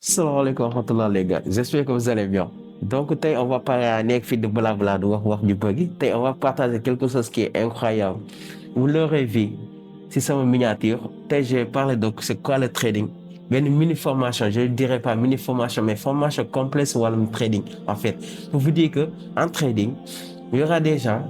Salam alaikum wa rahmatullah les gars, j'espère que vous allez bien. Donc on va parler à nekk fi de blabla du wax ju bëri on va partager quelque chose qui est incroyable. Vous l'aurez vu, c'est sama miniature. Tey je vais parler de c'est quoi le trading. Une mini formation, je ne dirais pas mini formation, mais formation complète sur le trading en fait. Pour vous dire que en trading, il y aura des gens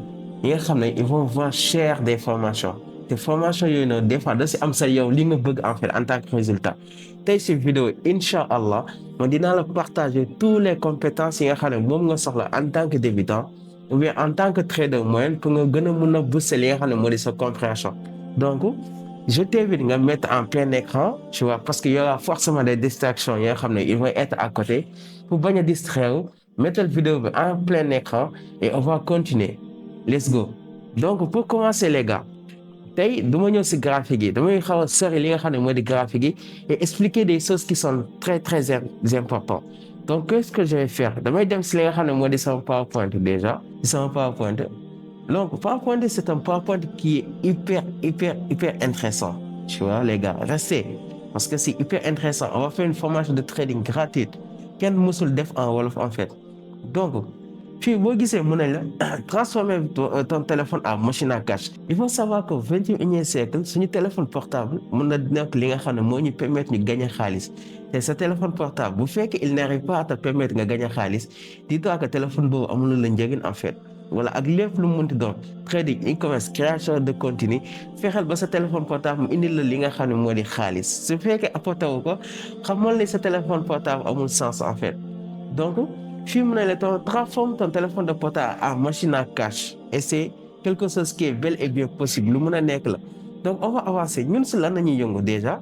ils vont vendre cher des formations. Des formations des fois da si am sa yow li nga bëgg en fait en tant que résultat. Tey si vidéo Inch'Allah man dinaa la partager toutes les compétences yi nga xam ne moom nga soxla en tant que débutant ou bien en tant que trader moyen pour nga gën a mun a booster li nga xam ne moo di sa compréhension. Donc je t'invite nga mettre en plein écran tu vois parce qu'il y aura forcément des distractions yi nga xam ne ils vont être à côté pour bañ a distraire mettre la vidéo bi en plein écran et on va continuer. Let's go. Donc pour commencer les gars tey du ma ñëw si graphique yi damay xaw a sori li nga xam ne moo di graphique yi et expliquer des choses qui sont très importantes. Donc qu'est-ce que je vais faire damay dem si li nga xam ne moo di sama PowerPoint déjà si sama PowerPoint. Donc PowerPoint c'est un PowerPoint qui est hyper intéressant tu vois les gars restez parce que c'est hyper intéressant. On va faire une formation de trading gratuite kenn mësul def en wolof en fait. Donc fii boo gisee mu ne la transformer ton téléphone en machine à cash. Il faut savoir que 21e siècle suñu téléphone portable mun na nekk li nga xam ne moo ñu permettre ñu gagner xaalis te sa téléphone portable bu fekkee il n'arrive pas à te permettre nga gagner xaalis dis-toi que téléphone boobu amul la njëriñ en fait. Voilà ak lépp lu mu munti doon trading e-commerce création de contenu fexeel ba sa téléphone portable mu indil la li nga xam ne moo di xaalis su fekkee apporté wu ko xamal ni sa téléphone portable amul sens en fait. Donc fii mu ne la transforme ton téléphone de portable en machine à cash et c'est quelque chose qui est bel et bien possible lu mun a nekk la. Donc on va avancer ñun si lan la ñuy yëngu déjà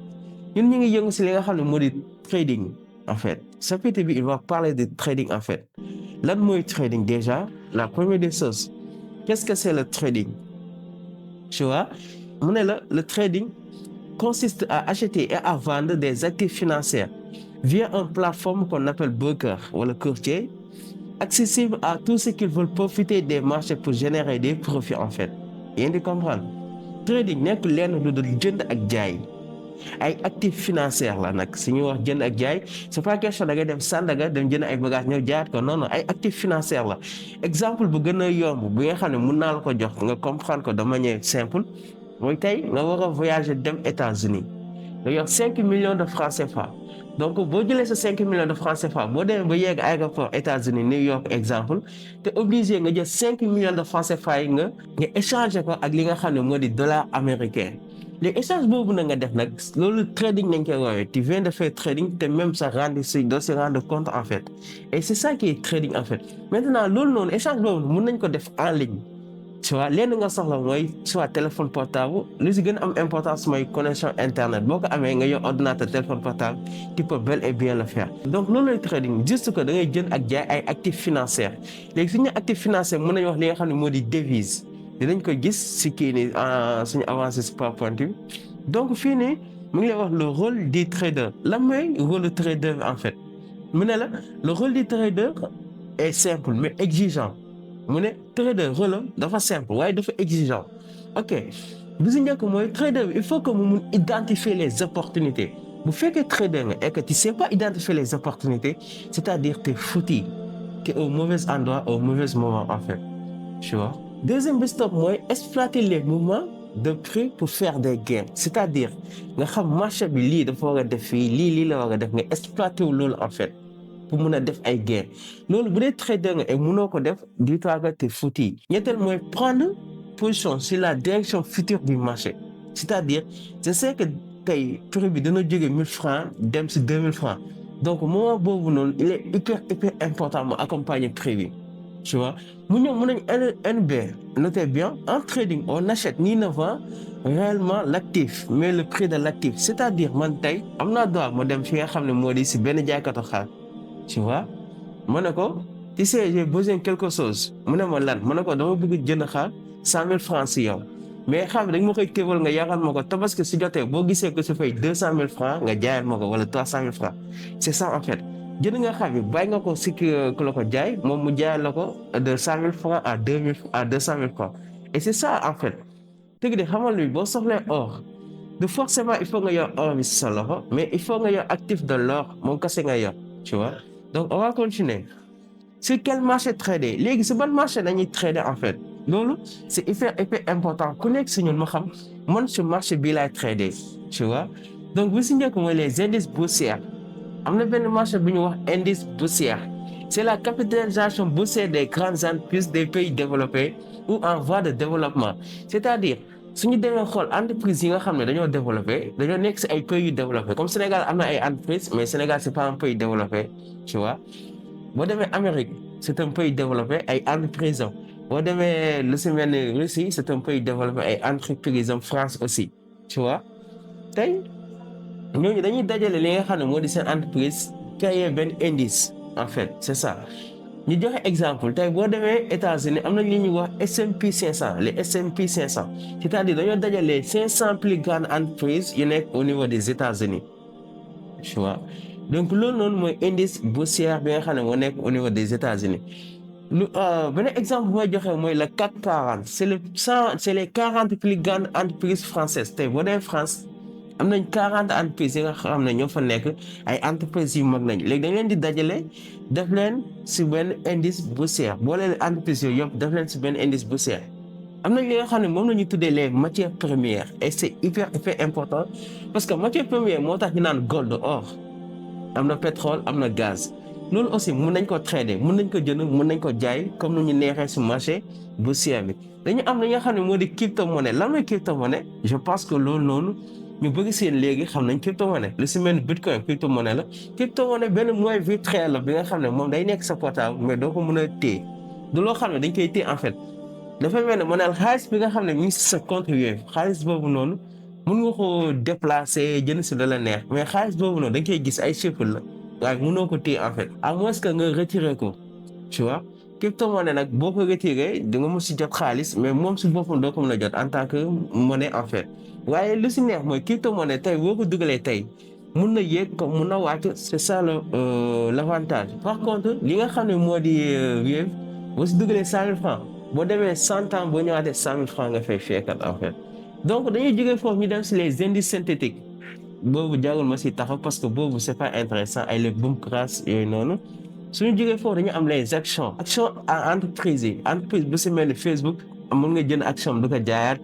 ñun ñu ngi yëngu si li nga xam ne moo di trading en fait. Chapitre bi il va parler de trading en fait. Lan mooy trading déjà la première des choses qu'est-ce que c'est le trading tu vois mu ne la le trading consiste à acheter et à vendre des actifs financiers via une plateforme qu'on appelle broker ou le courtier accessible à tous ceux qui veulent profiter des marchés pour générer des profits en fait. Yéen di comprendre trading nekk lenn lu dul jënd ak jaay ay actifs financiers la nag su ñuy wax jënd ak jaay c'est pas question da ngay dem Sandaga dem jënd ay bagages ñëw jaayaat ko non ay actifs financiers la. Exemple bu gën a yomb bi nga xam ne mun naa la ko jox nga comprendre ko de manière simple mooy tey nga war a voyager dem États-Unis nga yor 5 millions de francs CFA. Donc boo jëlee sa 5 millions de francs CFA boo demee ba yegg aéroport États-Unis New York exemple te obligé nga jël 5 millions de francs CFA yi nga échanger ko ak li nga xam ne moo di dollar américain. Les échanges boobu na nga def nag loolu trading nañ koy woowee tu viens de faire trading te même ça rendre si doo si rendre compte en fait et c'est ça qui est trading en fait. Maintenant loolu noonu échange boobu mun nañ ko def en ligne tu vois lenn nga soxla mooy soit téléphone portable lu si gën a am importance mooy connexion internet boo ko amee nga yor ordinateur téléphone portable tu peux bel et bien le faire. Donc loolu lay trading juste que da ngay jënd ak jaay ay actifs financiers léegi suñu actifs financiers mën nañu wax li nga xam ne moo di devise dinañ ko gis si kii nii suñu avancé si PowerPoint bi. Donc fii nii mu ngi lay wax le rôle du trader lan mooy rôle du trader en fait mu ne la le rôle du trader est simple mais exigeant. mu ne trader rôle dafa simple waaye dafa exigeant. Ok bi si njëkk mooy trader bi il faut que mu mun identifier les opportunités bu fekkee trader nga et que tu sais pas identifier les opportunités c'est-à-dire t'es foutu t'es au mauvais endroit au mauvais moment en fait tu vois. Deuxième bi stop mooy exploiter les mouvements de prix pour faire des gains c'est-à-dire nga xam marché bi lii dafa war a def fii lii la war a def nga exploiter wu loolu en fait pour mun a def ay gains loolu bu dee trader nga et munoo ko def dis-toi que t'es foutu. Ñetteel mooy prendre position sur la direction future du marché c'est-à-dire je sais que tey prix bi dana jóge 1000 francs dem si 2000 francs donc moment boobu noonu il est hyper important mu accompagner prix bi tu vois. mu ñëw mun nañ NB notez bien en trading on achète ni ne vend réellement l'actif mais le prix de l'actif c'est-à-dire man tey am naa droit ma dem fi nga xam ne moo di si benn jaaykatu xaar tu vois ma ne ko tu sais j'ai besoin quelque chose mu ne ma lan ma ne ko dama bëgg jënd xaar 100 000 francs si yow mais xam dañ ma koy téewal nga yaral ma ko tabaski si jotee boo gisee ko su fay 200 000 francs nga jaayal ma ko wala 300 000 francs c'est ça en fait. jënd nga xam bi bàyyi nga ko si ku la ko jaay moom mu jaayal la ko de 100 000 francs à 200 000 francs et c'est ça en fait. tëgg de xamal ni boo soxlee or du forcément il faut nga yor or bi si sa loxo mais il faut nga yor actif de l'or moom kese nga yor tu vois donc on va continuer sur quel marché trader léegi si ban marché dañuy trader en fait loolu c'est hyper important ku nekk si ñun ma xam man si marché bii laay trader tu vois donc bu si njëkk mooy les indices boursiers am na benn marché bu ñu wax indice boursier c'est la capitalisation boursière des grandes entreprises des pays développés ou en voie de développement c'est-à-dire suñu demee xool entreprise yi nga xam ne dañoo développé dañoo nekk si ay pays yu développé comme Sénégal am na ay entreprises mais Sénégal c'est pas un pays développé tu vois boo demee Amérique c'est un pays développé ay entreprises am boo demee lu si mel ni Russie c'est un pays développé ay entreprises am France aussi tu vois tey ñooñu dañuy dajale li nga xam ne moo di seen entreprise créer benn indice en fait c'est ça ñu joxe exemple tey boo demee États-Unis am nañ li ñuy wax S&P 500 les S&P 500 c'est-à-dire dañoo dajale 500 plus grandes entreprises yu nekk au niveau des États-Unis tu vois donc loolu noonu mooy indice boursier bi nga xam ne moo nekk au niveau des États-Unis benn exemple bu may joxe mooy le CAC 40 c'est les 40 plus grandes entreprises françaises tey boo demee France am nañ 40 entreprises yi nga xam ne ñoo fa nekk ay entreprises yu mag nañ léegi dañ leen di dajale def leen si benn indice boursier boo leen entreprises yooyu yëpp def leen si benn indice boursier am nañ li nga xam ne moom la ñu tuddee les matières premières et c'est hyper important parce que matières premières moo tax ñu naan gold or am na pétrole am na gaz loolu aussi mun nañ ko trader mun nañ ko jënd mun nañ ko jaay comme ni ñu neexee si marché boursier bi dañu am li nga xam ne moo di crypto-monnaie lan mooy crypto-monnaie je pense que loolu noonu ñu bëgg seen léegi xam nañ crypto-monnaie lu si mel ni bitcoin crypto-monnaie la crypto-monnaie benn moyen virtuel la bi nga xam ne moom day nekk sa portable mais doo ko mën a téye du loo xam ne dañ koy téye en fait dafay mel ne mu ne xaalis bi nga xam ne mi ngi si sa compte yooyu xaalis boobu noonu mun nga ko déplacer jënd si la neex mais xaalis boobu noonu dañ koy gis ay chiffres la waaye mënoo ko téye en fait à moins que nga retirer ko tu vois crypto-monnaie nag boo ko retiré di nga mën si jot xaalis mais moom si boppam doo ko mën a jot en tant que monnaie en fait waaye lu si neex mooy crypto-monnaie tey boo ko dugalee tey mun na yéeg comme mun na wàcc c'est ça l'avantage par contre li nga xam ne moo di Wave boo si dugalee 100 000 francs boo demee 100 ans boo ñëwaatee 100 000 francs nga fay fekkat en fait donc dañuy jógee foofu ñu dem si les indices synthétiques boobu jàngul ma si taxaw parce que boobu c'est pas intéressant ay les boom crash yooyu noonu suñu jógee foofu dañu am les actions à entreprise yi entreprise bu si mel ni Facebook mën nga jënd action du ko jaayaat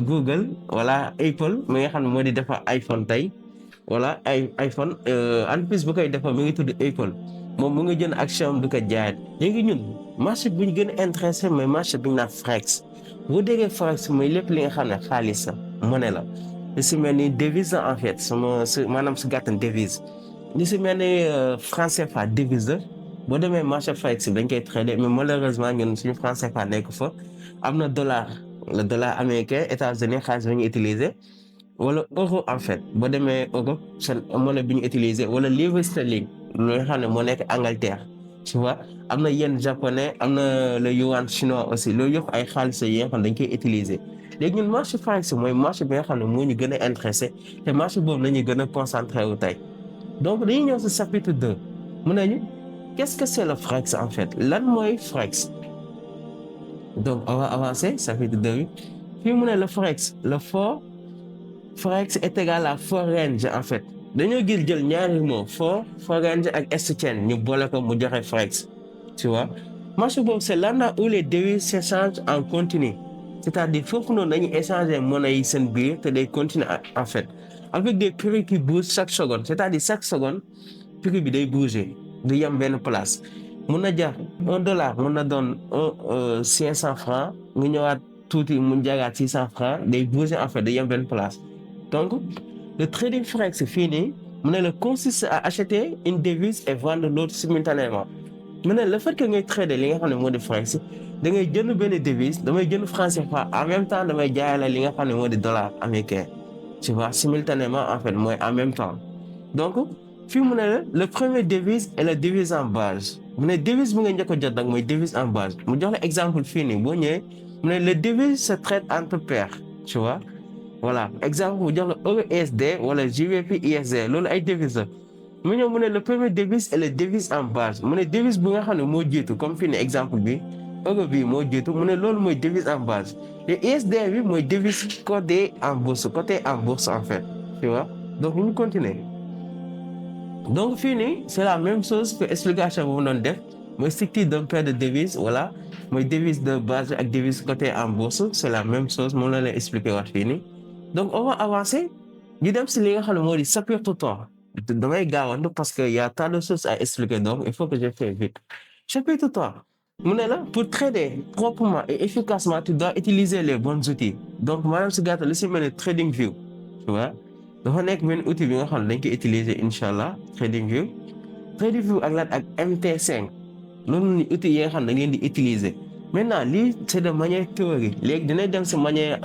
Google wala Apple mi nga xam ne moo di defar iPhone tey wala iPhone entreprise bu koy defar mi ngi tudd Apple moom mu nga jënd action du ko jaayaat léegi ñun marché bu ñu gën a intéressé mooy marché bi ñu naan Forex boo déggee Forex mooy lépp li nga xam ne xaalis la monnaie la li si mel ni devise la en fait maanaam si gàttan devise li si mel ni franc CFA devise la boo demee marché Forex dañ koy trader mais malheureusement ñun suñu franc CFA nekk fa am na dollar le dollar américain États-Unis xaalis bi ñu utiliser wala euro en fait boo demee Europe seen monnaie bi ñu utiliser wala livre sterling lu nga xam ne moo nekk Angleterre tu vois am na yen japonais am na le yuan chinois aussi loolu yëpp ay xaalis yi nga xam ne dañ koy utiliser léegi ñun marché Forex mooy marché bi nga xam ne moo ñu gën a intéressé te marché boobu la ñuy gën a concentré wu tey donc dañuy ñëw si chapitre 2 mu ne ñu qu'est-ce que c'est le Forex en fait lan mooy Forex donc on va avancer chapitre 2 bi fii mu ne le Forex Forex est égal à foreign en fait dañoo gis jël ñaari mots foreign ak exchange ñu boole ko mu joxe Forex tu vois marché boobu c'est l'endroit où les devises s'échangent en continu c'est-à-dire foofu noonu dañuy échanger monnaie yi seen biir te day continuer en fait avec des prix qui bougent chaque seconde c'est-à-dire chaque seconde prix bi day bouger du yem benn place mun na jar $1 mun na doon 500 francs nga ñëwaat tuuti mu jagaat 600 francs day bouger en fait day yem benn place donc le trading Forex fii nii mu ne la consiste à acheter une devise et vendre l'autre simultanément mu ne le fait que ngay trader li nga xam ne moo di Forex da ngay jënd benn devise damay jënd franc CFA en même temps damay jaayala li nga xam ne moo di dollar américain tu vois simultanément en fait mooy en même temps donc fii mu ne la le premier devise est la devise en base mu ne devise bu nga njëkk a jot nag mooy devise en base mu jox la exemple fii nii boo ñëwee mu ne le devise se traite entre pairs tu vois voilà exemple bu jox la euro USD wala GBP USD loolu ay devise la mu ñëw mu ne le premier devise est la devise en base mu ne devise bu nga xam ne moo jiitu comme fii nii exemple bi euro bi moo jiitu mu ne loolu mooy devise en base te USD bi mooy devise cotée en bourse en fait tu vois donc ñu continuer donc fii nii c'est la même chose que explication bu mu doon def mooy structure d'un paire de devises voilà mooy devise de base ak devise cotée en bourse c'est la même chose moom la lay expliquer wax fii nii donc on va avancer ñu dem si li nga xam ne moo di chapitre 3 damay gaawantu parce que y a tant de choses à expliquer donc il faut que je fasse vite chapitre 3 mu ne la pour trader proprement et efficacement tu dois utiliser les bons outils donc maanaam si gàttal lu si mel ni TradingView tu vois dafa nekk benn outil bi nga xam ne dañ koy utiliser incha allah TradingView ak lan ak MT5 loolu ni outil yi nga xam ne dañ leen di utiliser maintenant lii c'est de manière théorique léegi dina dem si manière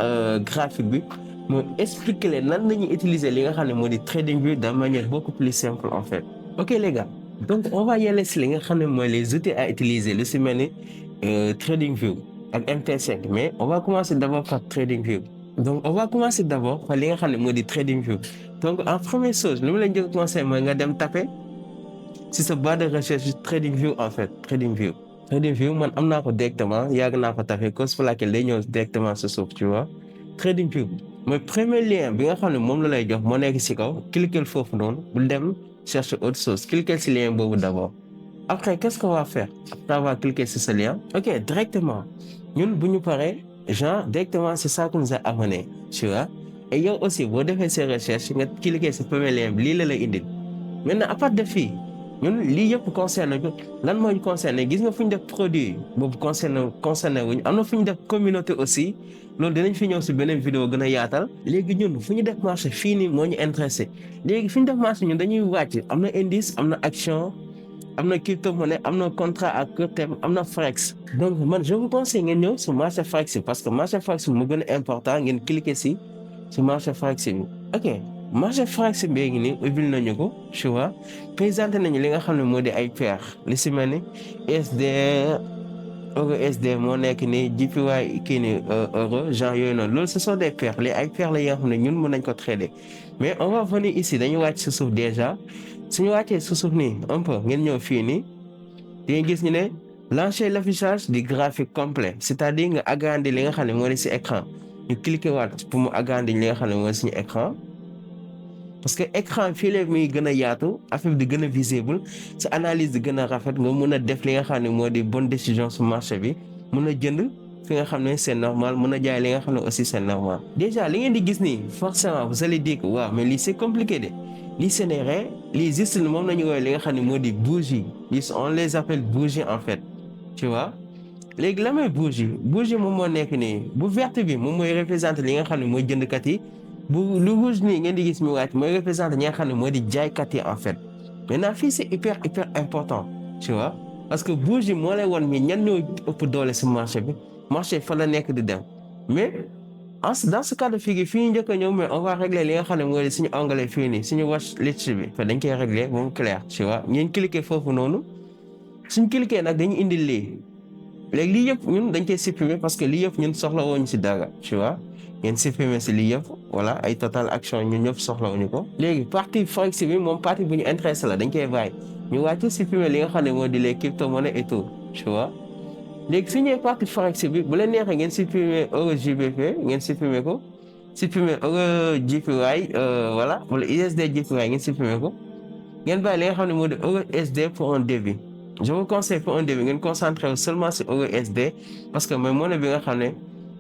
graphique bi mooy expliquer leen nan la ñuy utiliser li nga xam ne moo di TradingView de manière beaucoup plus simple en fait ok les gars donc on va yelle si li nga xam ne mooy les outils à utiliser lu si mel ni TradingView ak MT5 mais on va commencer d'abord par TradingView donc on va commencer d'abord par li nga xam ne moo di TradingView donc en première chose li ma leen njëkk conseil mooy nga dem taper si sa barre de recherche TradingView en fait TradingView man am naa ko directement yàgg naa ko taper cause pour laquelle day ñëw directement sa suuf tu vois TradingView mooy premier lien bi nga xam ne moom la lay jox moo nekk si kaw cliquer foofu noonu bul dem chercher autre chose cliquer si lien boobu d'abord après qu'est-ce qu'on va faire après avoir cliqué sur ce lien ok directement ñun bu ñu paree genre directement c'est ça qui nous a amené tu vois et yow aussi boo defee ses recherches nga cliquer si premier lien bi lii la lay indil maintenant à part de fii ñun lii yëpp concerné ko lan moo ñu concerné gis nga fu ñu def produit boobu concerné wuñ am na fu ñu def communauté aussi loolu dinañ fi ñëw si beneen vidéo gën a yaatal léegi ñun fu ñu def marché fii nii moo ñu intéressé léegi fi ñu def marché ñun dañuy wàcc am na indice am na action am na crypto-monnaie am na contrat à court terme am na forex donc man je vous conseille ngeen ñëw si marché forex bi parce que marché forex bi mu gën a important ngeen cliquer si marché forex bi ok marché forex bi ngi nii ubbil nañu ko tu vois présenté nañu li nga xam ne moo di ay paire li si mel ni USD euro USD moo nekk ni JPY kii ni euro genre yooyu noonu loolu ce sont des paires les ay paires la yi nga xam ne ñun mën nañ ko trader mais on va venir ici dañu wàcc si suuf déjà suñu wàccee si suuf nii un peu ngeen ñëw fii nii di nga gis ñu ne lancer l'affichage du graphique complet c'est-à-dire nga agrandir li nga xam ne moo di si écran ñu cliquer waat pour mu agrandir li nga xam ne moo di suñu écran parce que écran fii la muy gën a yaatu affaire bi di gën a visible sa analyse di gën a rafet nga mun a def li nga xam ne moo di bonne décision su marché bi mun a jënd fi nga xam ne c'est normal mun a jaay li nga xam ne aussi c'est normal déjà li ngeen di gis nii forcément vous allez dire que waaw mais lii c'est compliqué de lii ce n'est rien lii juste moom nañu woowee li nga xam ne moo di bougie lii on les appelle bougie en fait tu vois léegi la may bougie moom moo nekk nii bu verte bi moom mooy représenter li nga xam ne mooy jëndkat yi bu lu rouge nii ngeen di gis mu wàcc mooy représenter ñi nga xam ne moo di jaaykat yi en fait maintenant fii c'est hyper important tu vois parce que bougie moo lay won mi ñan ñoo ëpp doole si marché fa la nekk di dem mais dans ce cas de figure fii ñu njëkk a ñëw mais on va régler li nga xam ne mooy di suñu onglet fii nii suñu watch list bi fa dañ koy régler moom clair tu vois ngeen cliquer foofu noonu suñ cliquer nag dañu indil lii léegi lii yëpp ñun dañ koy supprimer parce que lii yëpp ñun soxla woon si dara tu vois ngeen supprimer si lii yëpp voilà ay total action ñun ñëpp soxlawuñu ko léegi partie forex bi moom partie bu ñu intéressé la dañ koy bàyyi ñu wàcc supprimer li nga xam ne moo di les crypto-monnaies et tout tu vois léegi su ñëwee partie forex bi bu leen neexee ngeen supprimer euro GBP ngeen supprimer ko supprimer euro JPY voilà wala USD JPY ngeen supprimer ko ngeen bàyyi li nga xam ne moo di euro USD pour un début je vous conseille pour un début ngeen concentré wu seulement sur euro USD parce que mooy monnaie bi nga xam ne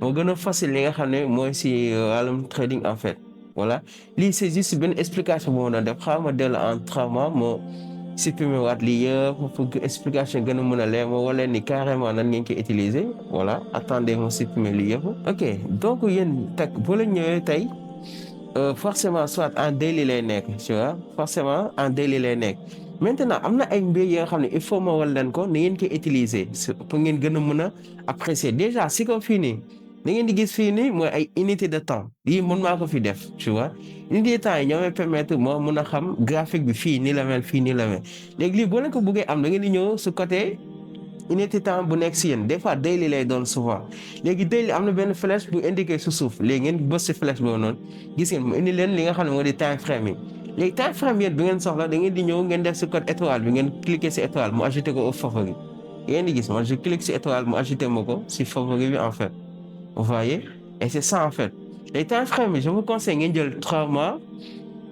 moo gën a facile li nga xam ne mooy si wàllum trading en fait voilà lii c'est juste benn explication boo mën a def xaaral ma dellu en 3 mois moo supprimer waat lii yëpp pour que explication gën a mën a leer moo wala ni carrément nan ngeen koy utiliser voilà attendez moo supprimer lii yëpp ok donc yéen teg boo leen ñëwee tey forcément soit en daily lay nekk tu vois forcément en daily lay nekk maintenant am na ay mbir yi nga xam ne il faut ma wal leen ko ni ngeen koy utiliser pour ngeen gën a mën a apprécier déjà si ko fii nii da ngeen di gis fii nii mooy ay unité de temps yii mën maa ko fi def tu vois unité de temps yi ñoo may permettre moo mën a xam graphique bi fii nii la mel fii nii la mel léegi lii boo leen ko bëggee am da ngeen di ñëw su côté unité de temps bu nekk si yéen des fois daily lay doon souvent léegi daily am na benn flèche bu indiqué su suuf léegi ngeen bës si flèche boobu noonu gis ngeen mu indi leen li nga xam ne moo di time frame yi léegi time frame yéen bi ngeen soxla da ngeen di ñëw ngeen def si code étoile bi ngeen cliquer si étoile mu ajouté ko au favori ngeen di gis man je clique sur étoile mu ajouté ma ko si favori bi en fait vous voyez et c'est ça en fait les time frame bi je vous conseille ngeen jël 3 mois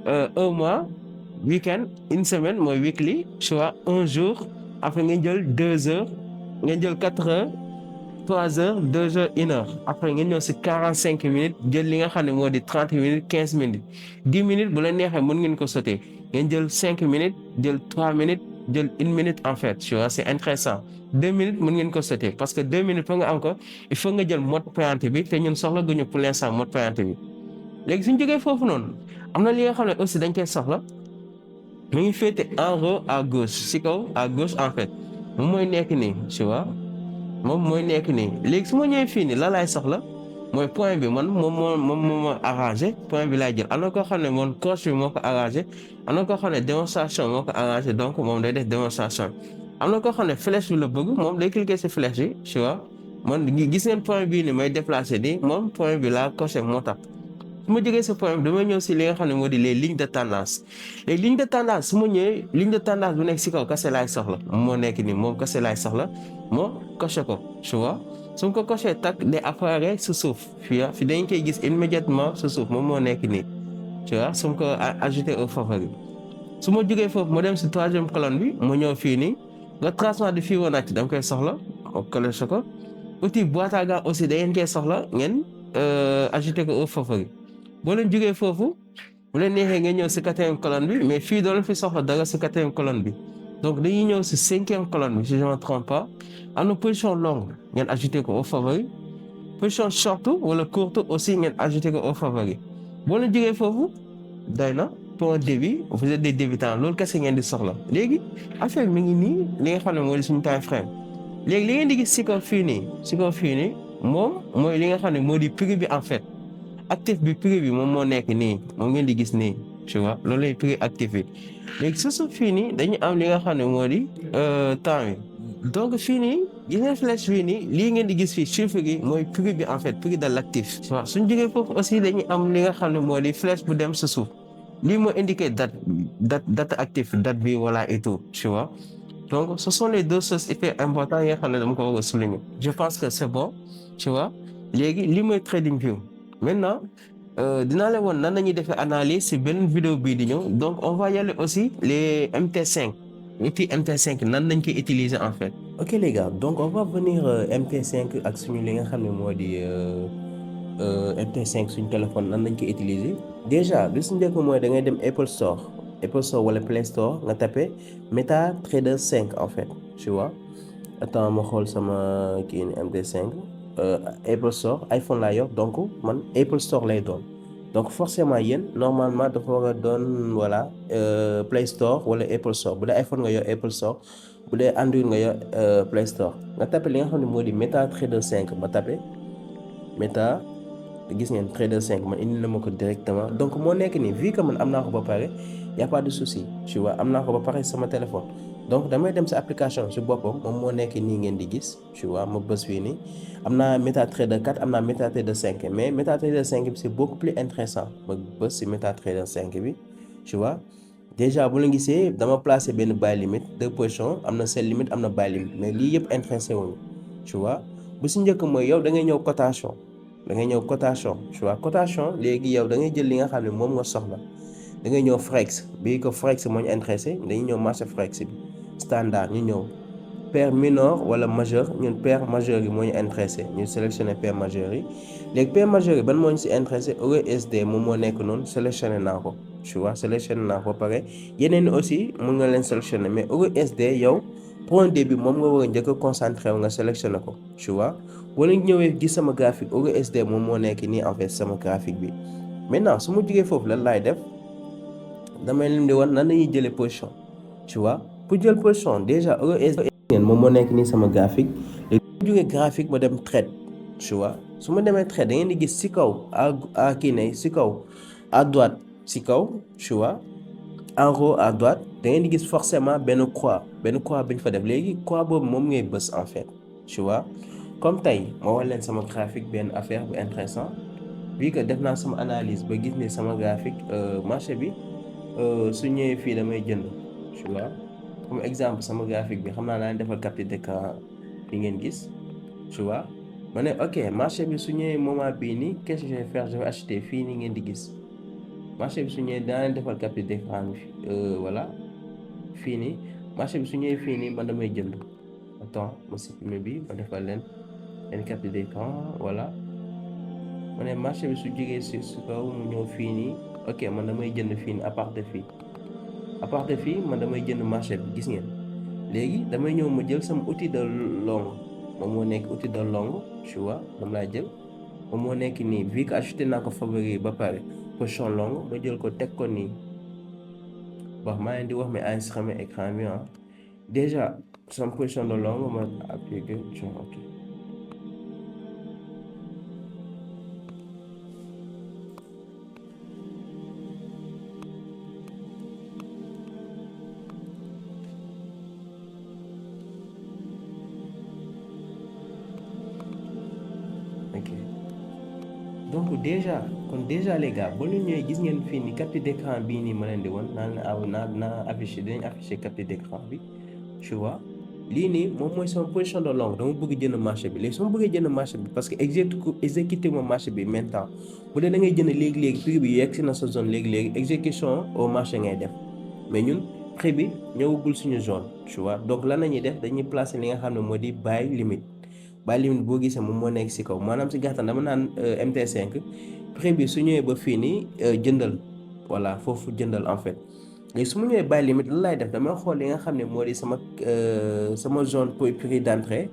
1 mois week-end une semaine mooy weekly soit un jour après ngeen jël 2 heures ngeen jël 4 heures 3 heures 2 heures 1 heure après ngeen ñëw si 45 minutes jël li nga xam ne moo di 30 minutes 15 minutes 10 minutes bu la neexee mën ngeen ko sauter ngeen jël 5 minutes jël 3 minutes jël 1 minute en fait tu vois c'est intéressant 2 minutes mën ngeen ko sauter parce que 2 minutes pour nga am ko il faut nga jël mode payante bi te ñun soxla guñu pour l'instant mode payante bi léegi suñu jógee foofu noonu am na li nga xam ne aussi dañ koy soxla mu ngi féete en haut à gauche si kaw à gauche en fait moom mooy nekk nii tu vois moom mooy nekk nii léegi su ma ñëwee fii nii la laay soxla mooy point bi man moom moo arrangé point bi laay jël am na koo xam ne moom coche bi moo ko arrangé am na koo xam ne démonstration moo ko arrangé donc moom day def démonstration am na koo xam ne flèche bi la bëgg moom day cliquer si flèche bi tu vois man gis ngeen point bii ni may déplacé nii moom point bi laa coché moo tax su ma jógee sa point bi damay ñëw si li nga xam ne moo di les lignes de tendance les lignes de tendance su ma ñëwee ligne de tendance bu nekk si kaw kase laay soxla moo nekk nii moom kase laay soxla moo coché ko tu vois su ma ko coché tak day apparaître su suuf fi dañ koy gis immédiatement su suuf moom moo nekk nii tu vois su ma ko ajouté au favori su ma jógee foofu ma dem si troisième colonne bi ma ñëw fii nii nga tracement de Fibonacci dama koy soxla ma coché ko outil boîte à gants aussi da ngeen koy soxla ngeen ajouté ko au favori boo leen jógee foofu bu leen neexee ngeen ñëw si quatrième colonne bi mais fii doo leen fi soxla dara si quatrième colonne bi donc dañuy ñëw si cinquième colonne bi si je me trompe pas am na position longue ngeen ajouté ko au favori position short wala courte aussi ngeen ajouté ko au favori boo leen jógee foofu doy na pour un début vous êtes des débutants loolu kese ngeen di soxla léegi affaire mi ngi nii li nga xam ne mooy suñu time frame léegi li ngeen di gis si kaw fii nii moom mooy li nga xam ne moo di prix bi en fait actif bi prix bi moom moo nekk nii moom ngeen di gis nii tu vois loolu lay prix actif bi léegi su suuf fii nii dañu am li nga xam ne moo di temps bi donc fii nii gis ngeen flèche fii nii lii ngeen di gis fii chiffre gi mooy prix bi en fait prix de l'actif tu vois suñ jógee foofu aussi dañuy am li nga xam ne moo di flèche bu dem sa suuf lii moo indiqué date actif date bi voilà et tout tu vois donc ce sont les deux choses hyper importantes yi nga xam ne dama ko war a souligner je pense que c'est bon tu vois léegi lii mooy trading view maintenant dinaa leen woon nan la ñuy defee analyse si beneen vidéo bii di ñëw donc on va y aller aussi les MT5 outil MT5 nan lañ koy utiliser en fait. ok les gars donc on va venir MT5 ak suñu li nga xam ne moo di MT5 suñu téléphone nan lañ koy utiliser déjà li su njëkk mooy da ngay dem Apple Store wala Play Store nga tapé MetaTrader 5 en fait tu vois attends ma xool sama kii ni MT5 Apple Store iPhone laa yor donc man Apple Store lay doon donc forcément yéen normalement dafa war a doon voilà Play Store wala Apple Store bu dee iPhone nga yor Apple Store bu dee Android nga yor Play Store nga tapé li nga xam ne moo di MetaTrader 5 ma tapé Meta gis ngeen Trader 5 man indi na ma ko directement donc moo nekk nii vu que man am naa ko ba pare y a pas de souci tu vois am naa ko ba pare sama téléphone donc damay dem sa application si boppam moom moo nekk nii ngeen di gis tu vois ma bës fii nii am naa MetaTrader 4 am naa MetaTrader 5 mais MetaTrader 5 bi c'est beaucoup plus intéressant ma bës si MetaTrader 5 bi tu vois déjà bu la gisee dama placé benn buy limit 2 positions am na sell limit am na buy limit mais lii yëpp intéressé wuñu tu vois bu si njëkk mooy yow da ngay ñëw cotation tu vois cotation léegi yow da ngay jël li nga xam ne moom nga soxla da ngay ñëw forex bii ko forex moo ñu intéressé dañuy ñëw marché forex bi standard ñu ñëw paire mineur wala majeur ñun paire majeur yi moo ñu intéressé ñu sélectionné paire majeur yi léegi paire majeur yi ban moo ñu si intéressé EURUSD moom moo nekk noonu sélectionné naa ko tu vois sélectionné naa ko ba pare yeneen aussi mun nga leen sélectionné mais EURUSD yow point début moom nga war a njëkk a concentré wu nga sélectionné ko tu vois boo leen ñëwee gis sama graphique EURUSD moom moo nekk nii en fait sama graphique bi maintenant su ma jógee foofu lan laay def damay leen di wan nan la ñuy jëlee position tu vois pour jël position déjà EURUSD moom moo nekk nii sama graphique léegi bu jógee graphique ma dem trade tu vois su ma demee trade da ngeen di gis si kaw à kii ne si kaw à droite si kaw tu vois en haut à droite da ngeen di gis forcément benn croix bi ñu fa def léegi croix boobu moom ngay bës en fait tu vois comme tey ma wax leen sama graphique benn affaire bu intéressant vu que def naa sama analyse ba gis ne sama graphique marché bi su ñëwee fii damay jënd tu vois comme exemple sama graphique bi xam naa naa defal capture d'écran bi ngeen gis tu vois ma ne ok marché bi su ñëwee moment bii nii qu'est-ce que je vais faire je vais acheter fii nii ngeen di gis marché bi su ñëwee daa leen defal capture d'écran bi voilà fii nii marché bi su ñëwee fii nii man damay jënd attends ma supprimer bi ma defal leen capture d'écran voilà ma ne marché bi su jógee si kaw mu ñëw fii nii ok man damay jënd fii nii à part de fii man damay jënd marché bi gis ngeen léegi damay ñëw ma jël sama outil de longue moom moo nekk outil de longue tu vois moom laa jël moom moo nekk nii vu que ajouté naa ko favori ba pare position longue ma jël ko teg ko nii wax maa leen di wax mais enregistré écran bi déjà sama position de longue ma appliqué ok donc déjà les gars boo leen ñëwee gis ngeen fii nii capture d'écran bii nii ma leen di woon naa affiché dinañ affiché capture d'écran bi tu vois lii nii moom mooy sama position de longue dama bëgg jënd marché bi léegi su ma bëggee jënd marché bi parce que exécuté ma marché bi maintenant bu dee da ngay jënd léegi-léegi prix bi yegg si na sa zone léegi-léegi exécution au marché ngay def mais ñun prix bi ñëwagul suñu zone tu vois donc lan la ñuy def dañuy placer li nga xam ne moo di buy limit boo gisee moom moo nekk si kaw maanaam si gàttal dama naan MT5 prix bi su ñëwee ba fii nii jëndal voilà foofu jëndal en fait léegi su ma ñëwee buy limit lan laay def damay xool li nga xam ne moo di sama zone prix d'entrée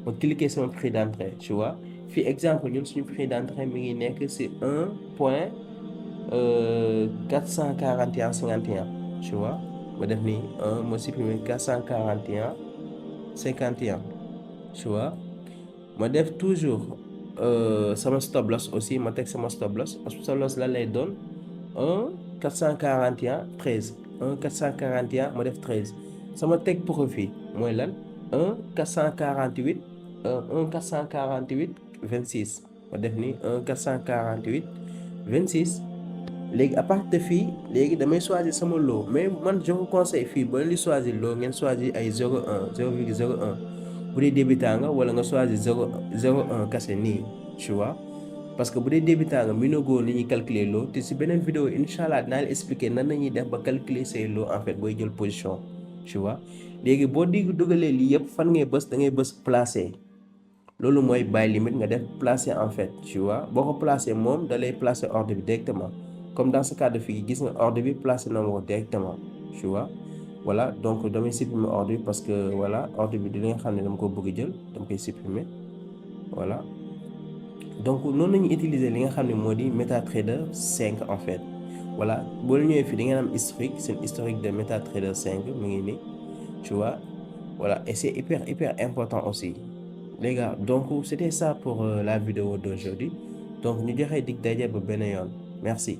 ma cliquer sama prix d'entrée tu vois fii exemple ñun suñu prix d'entrée mi ngi nekk si 1.441,51 tu vois ma def nii ma supprimer 441,51 tu vois ma def toujours sama stop loss aussi ma teg sama stop loss la lay doon 1.441,13 1.441 ma def 13 sama teg profit mooy lan 1.448 ma def ni 1.448,26 léegi à partir de fii léegi damay choisir sama lot mais man je vous conseille fii ba li choisir lot ngeen choisir ay 0.1 0.01 bu dee débutant nga wala nga choisir 0.1 kase nii tu vois parce que bu dee débutant nga mënagoo ni ñuy calculer lot te si beneen vidéo incha allah dinaa la expliquer nan la ñuy def ba calculer say lot en fait booy jël position tu vois léegi boo dugalee lii yëpp fan ngay bës da ngay bës placer loolu mooy buy limit nga def placer en fait tu vois boo ko placer moom da lay placer ordre bi directement comme dans ce cas de figure gis nga ordre bi placer na ma ko directement tu vois. voilà donc damay supprimer ordre bi parce que voilà ordre bi di nga xam ne dama ko bëgg jël dama koy supprimer voilà donc noonu la ñuy utiliser li nga xam ne moo di MetaTrader 5 en fait voilà boo ñëwee fii di ngeen am historique seen historique de MetaTrader 5 mu ngi nii tu vois voilà et c'est hyper important aussi les gars donc c'était ça pour la vidéo d'aujourd'hui donc ñu joxe dig daje ba benn yoon merci.